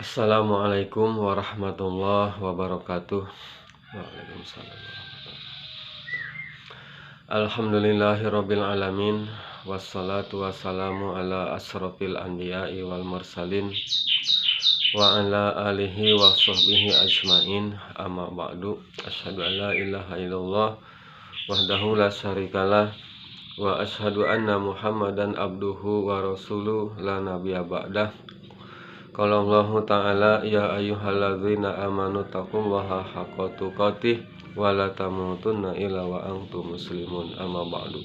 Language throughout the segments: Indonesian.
Assalamualaikum warahmatullahi wabarakatuh. Waalaikumsalam. Alhamdulillahirabbil alamin, wassalatu wassalamu ala asrofil anbiya'i wal mursalin wa ala alihi wa sahbihi ajmain. Amma ba'du. Asyhadu an la ilaha illallah wahdahu la syarikalah wa asyhadu anna Muhammadan abduhu wa rasuluh la nabiyya ba'dah. Qala Allah Ta'ala, ya ayyuhalladzina amanu taqullaha haqqa tuqatih wa la tamutunna illa wa antum muslimun. Amma ba'du.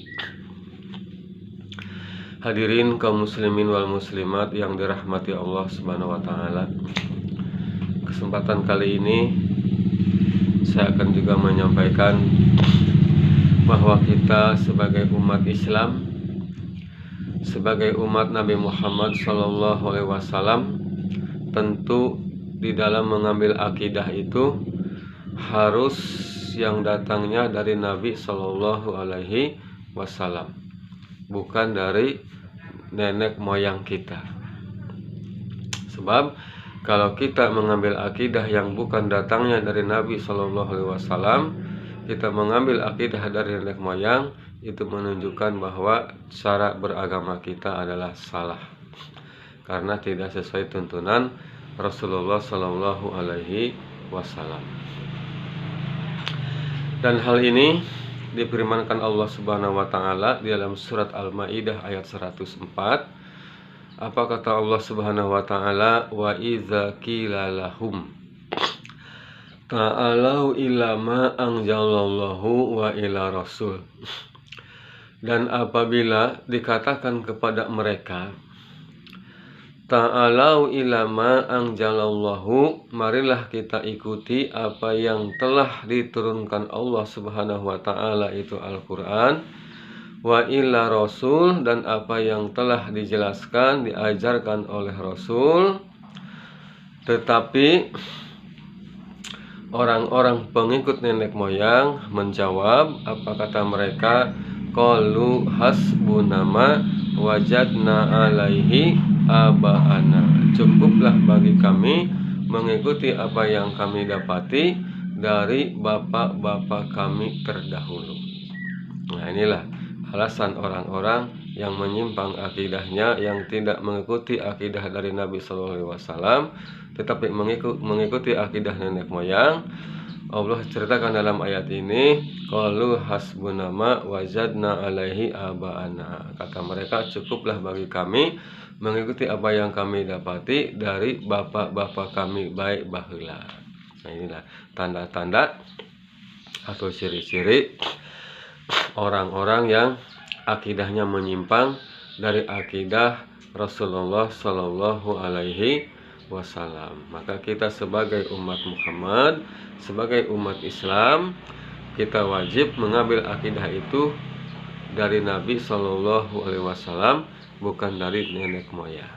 Hadirin kaum muslimin wal muslimat yang dirahmati Allah Subhanahu wa taala. Kesempatan kali ini saya akan juga menyampaikan bahwa kita sebagai umat Islam, sebagai umat Nabi Muhammad SAW, tentu di dalam mengambil akidah itu harus yang datangnya dari Nabi Shallallahu Alaihi Wasallam, bukan dari nenek moyang kita. Sebab kalau kita mengambil akidah yang bukan datangnya dari Nabi Shallallahu Alaihi Wasallam, kita mengambil akidah dari nenek moyang, itu menunjukkan bahwa cara beragama kita adalah salah, karena tidak sesuai tuntunan Rasulullah Sallallahu Alaihi Wasallam. Dan hal ini difirmankan Allah Subhanahu Wa Taala di dalam surat Al-Maidah ayat 104. Apa kata Allah Subhanahu Wa Taala? Wa iza qila lahum ta'alau ila ma anzalallahu wa ila rasul. Dan apabila dikatakan kepada mereka, ta'alau ilama anjalallahu, marilah kita ikuti apa yang telah diturunkan Allah Subhanahu wa taala, itu Al-Qur'an, wa ila rasul, dan apa yang telah dijelaskan, diajarkan oleh Rasul. Tetapi orang-orang pengikut nenek moyang menjawab, apa kata mereka? Qalu hasbunama wajadna alaihi aba'ana. Cukuplah bagi kami mengikuti apa yang kami dapati dari bapak-bapak kami terdahulu. Nah, inilah alasan orang-orang yang menyimpang akidahnya, yang tidak mengikuti akidah dari Nabi Sallallahu Alaihi Wasallam, tetapi mengikuti akidah nenek moyang. Allah ceritakan dalam ayat ini, qalu hasbunama wajadna alaihi aba'ana. Kata mereka, cukuplah bagi kami mengikuti apa yang kami dapati dari bapak-bapak kami baik baheula. Nah, inilah tanda-tanda atau ciri-ciri orang-orang yang akidahnya menyimpang dari akidah Rasulullah Sallallahu Alaihi Wasallam. Maka kita sebagai umat Muhammad, sebagai umat Islam, kita wajib mengambil akidah itu dari Nabi Sallallahu Alaihi Wasallam, bukan dari nenek moyang.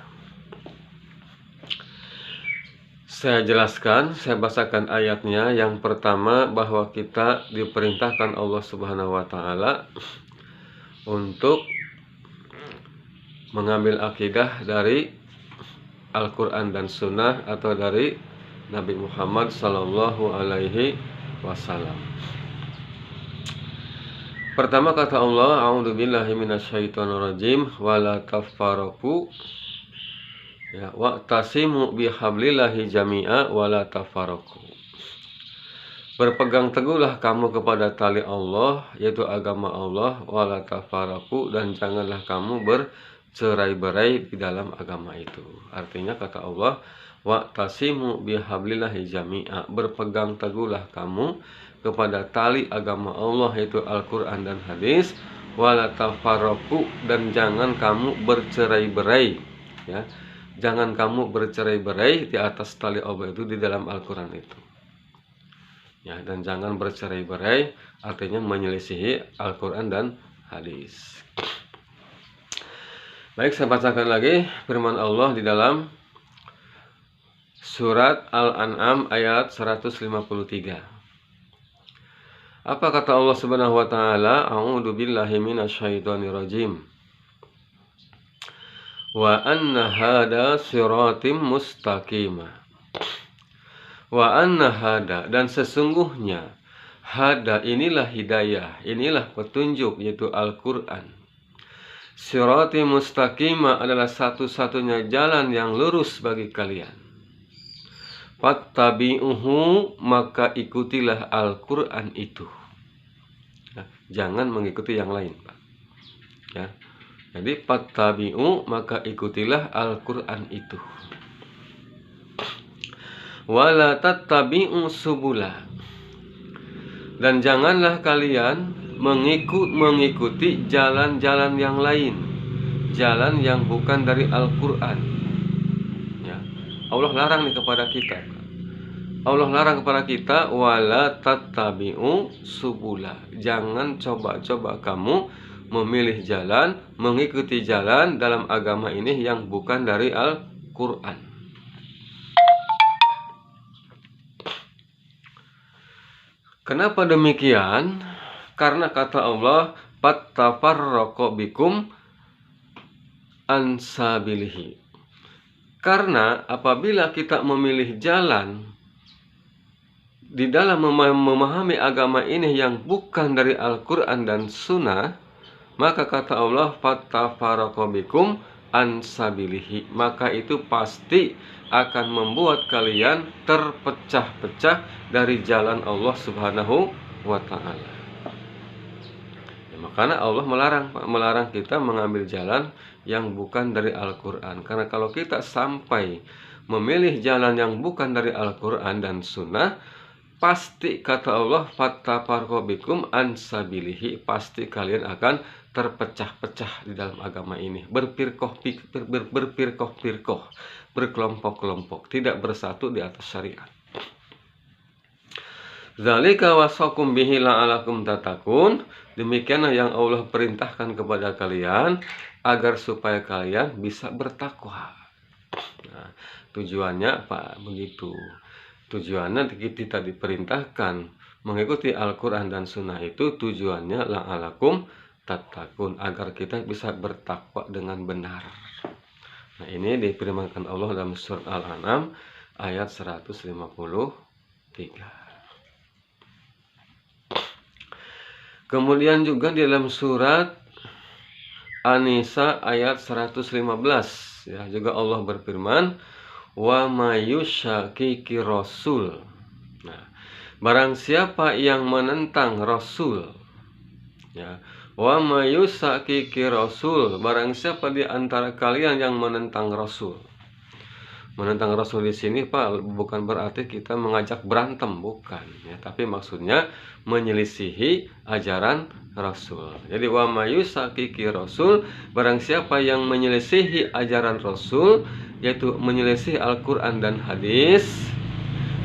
Saya jelaskan, saya bacakan ayatnya. Yang pertama, bahwa kita diperintahkan Allah Subhanahu wa taala untuk mengambil akidah dari Al-Quran dan Sunnah, atau dari Nabi Muhammad Sallallahu Alaihi Wasallam. Pertama kata Allah, a'udzubillahi minasyaitonirrajim, wala tafarraqu, ya, wa'tasimu bihablillahi jami'a wala tafarraqu. Berpegang teguhlah kamu kepada tali Allah, yaitu agama Allah, wala tafarraqu, dan janganlah kamu bercerai-berai di dalam agama itu. Artinya kata Allah, wa'tasimu bihablillahi jami'a, berpegang teguhlah kamu kepada tali agama Allah, yaitu Al-Quran dan hadis, wala tafarraqu, dan jangan kamu bercerai-berai, ya. Jangan kamu bercerai-berai di atas tali Allah itu, di dalam Al-Quran itu, ya. Dan jangan bercerai-berai artinya menyelisihi Al-Quran dan hadis. Baik, saya bacakan lagi firman Allah di dalam surat Al-An'am ayat 153. Apa kata Allah Subhanahu wa taala? A'udzubillahi minasyaitonirrajim. Wa anna hada siratim mustaqima. Wa anna hada, dan sesungguhnya hada inilah hidayah, inilah petunjuk, yaitu Al-Quran. Sirati mustaqimah adalah satu-satunya jalan yang lurus bagi kalian. Fattabi'uhu, maka ikutilah Al-Quran itu. Nah, jangan mengikuti yang lain, Pak. Ya. Jadi fattabi'u, maka ikutilah Al-Quran itu. Wala tattabi'u subula, dan janganlah kalian mengikuti jalan-jalan yang lain, jalan yang bukan dari Al-Quran. Ya. Allah larang nih kepada kita. Allah larang kepada kita, wala tattabi'u subula. Jangan coba-coba kamu memilih jalan, mengikuti jalan dalam agama ini yang bukan dari Al-Quran. Kenapa demikian? Karena kata Allah, fattafarraqu bikum an sabilihi. Karena apabila kita memilih jalan di dalam memahami agama ini yang bukan dari Al-Quran dan Sunnah, maka kata Allah, fattafarraqu bikum an sabilihi, maka itu pasti akan membuat kalian terpecah-pecah dari jalan Allah Subhanahu wa ta'ala. Ya, makanya Allah melarang kita mengambil jalan yang bukan dari Al-Quran. Karena kalau kita sampai memilih jalan yang bukan dari Al-Quran dan Sunnah, pasti kata Allah, fattafarraqu bikum an sabilihi, pasti kalian akan terpecah-pecah di dalam agama ini, berpirkoh-pirkoh, berkelompok-kelompok, tidak bersatu di atas syariat. Zalika wasakum bihi la'alakum tatakun, demikianlah yang Allah perintahkan kepada kalian agar supaya kalian bisa bertakwa. Nah, tujuannya apa? Begitu. Tujuannya kita diperintahkan mengikuti Al-Quran dan Sunnah itu tujuannya la'alakum tatakun, agar kita bisa bertakwa dengan benar. Nah, ini difirmankan Allah dalam surat Al-An'am ayat 153. Kemudian juga di dalam surat An-Nisa ayat 115, ya, juga Allah berfirman, wa mayyushaqiqi rasul. Nah, barang siapa yang menentang Rasul, ya, wa mayyushaqiqi rasul, barang siapa di antara kalian yang menentang Rasul. Menentang Rasul di sini, Pak, bukan berarti kita mengajak berantem, bukan, ya, tapi maksudnya menyelisihi ajaran Rasul. Jadi wa mayyushaqiqi rasul, barang siapa yang menyelisihi ajaran Rasul, yaitu menyelisih Al-Quran dan hadis,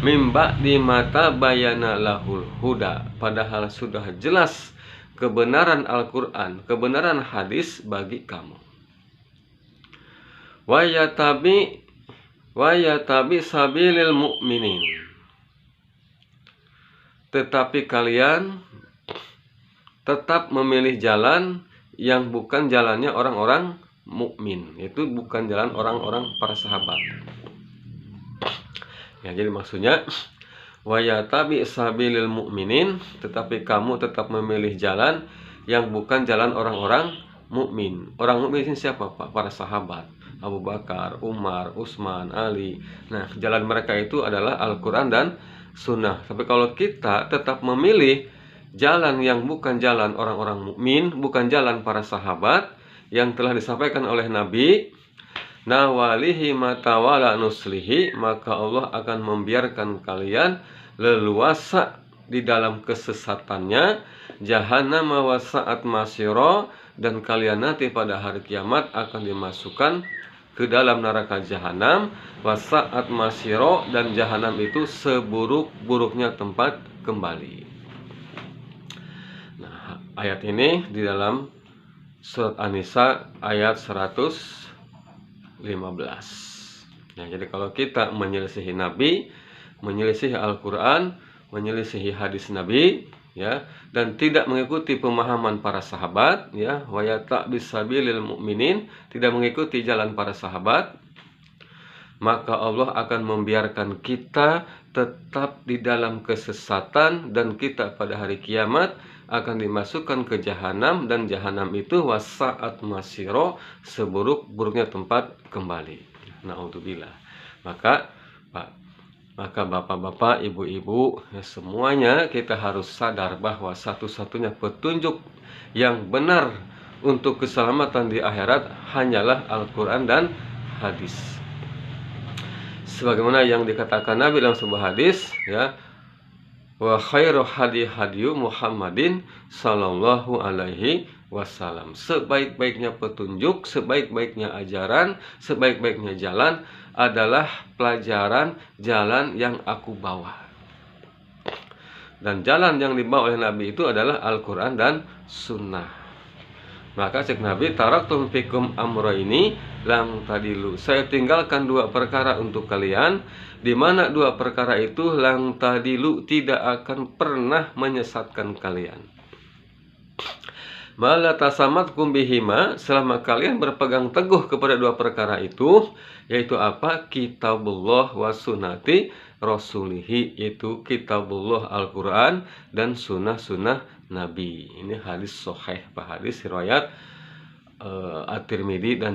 mimba di mata bayana lahul huda, padahal sudah jelas kebenaran Al-Quran, kebenaran hadis bagi kamu. Wa yatabi sabilil mu'minin, tetapi kalian tetap memilih jalan yang bukan jalannya orang-orang mukmin, itu bukan jalan orang-orang para sahabat. Ya, jadi maksudnya wa yatabi sabilil mu'minin, tetapi kamu tetap memilih jalan yang bukan jalan orang-orang mukmin. Orang mukmin ini siapa, Pak? Para sahabat, Abu Bakar, Umar, Utsman, Ali. Nah, jalan mereka itu adalah Al-Quran dan Sunnah. Tapi kalau kita tetap memilih jalan yang bukan jalan orang-orang mukmin, bukan jalan para sahabat yang telah disampaikan oleh Nabi, nawalihi matawala nuslihi, maka Allah akan membiarkan kalian leluasa di dalam kesesatannya, jahannam wa sa'at masira, dan kalian nanti pada hari kiamat akan dimasukkan ke dalam neraka jahanam, wa sa'at masira, dan jahanam itu seburuk-buruknya tempat kembali. Nah, ayat ini di dalam surat An-Nisa ayat 115. Nah, jadi kalau kita menyelisihi Nabi, menyelisihi Al-Quran, menyelisihi hadis Nabi, ya, dan tidak mengikuti pemahaman para sahabat, ya, wa yata bisabilil mu'minin, tidak mengikuti jalan para sahabat, maka Allah akan membiarkan kita tetap di dalam kesesatan, dan kita pada hari kiamat akan dimasukkan ke jahanam, dan jahanam itu wasaat masiro, seburuk-buruknya tempat kembali. Naudzubillah. Maka bapak-bapak, ibu-ibu, ya semuanya kita harus sadar bahwa satu-satunya petunjuk yang benar untuk keselamatan di akhirat hanyalah Al-Quran dan hadis. Sebagaimana yang dikatakan Nabi dalam sebuah hadis, ya, wa khairu hadiyu Muhammadin sallallahu alaihi wasallam. Sebaik-baiknya petunjuk, sebaik-baiknya ajaran, sebaik-baiknya jalan adalah pelajaran jalan yang aku bawa. Dan jalan yang dibawa oleh Nabi itu adalah Al-Quran dan Sunnah. Maka cek Nabi, taraktum fikum amraini lam tadilu. Saya tinggalkan dua perkara untuk kalian, di mana dua perkara itu lam tadilu, tidak akan pernah menyesatkan kalian. Mala tasamatkum bihima, selama kalian berpegang teguh kepada dua perkara itu, yaitu apa? Kitabullah wa sunnati rasulihi, itu kitabullah Al-Quran dan sunnah-sunnah Nabi. Ini hadis sahih, hadis riwayat At-Tirmidzi dan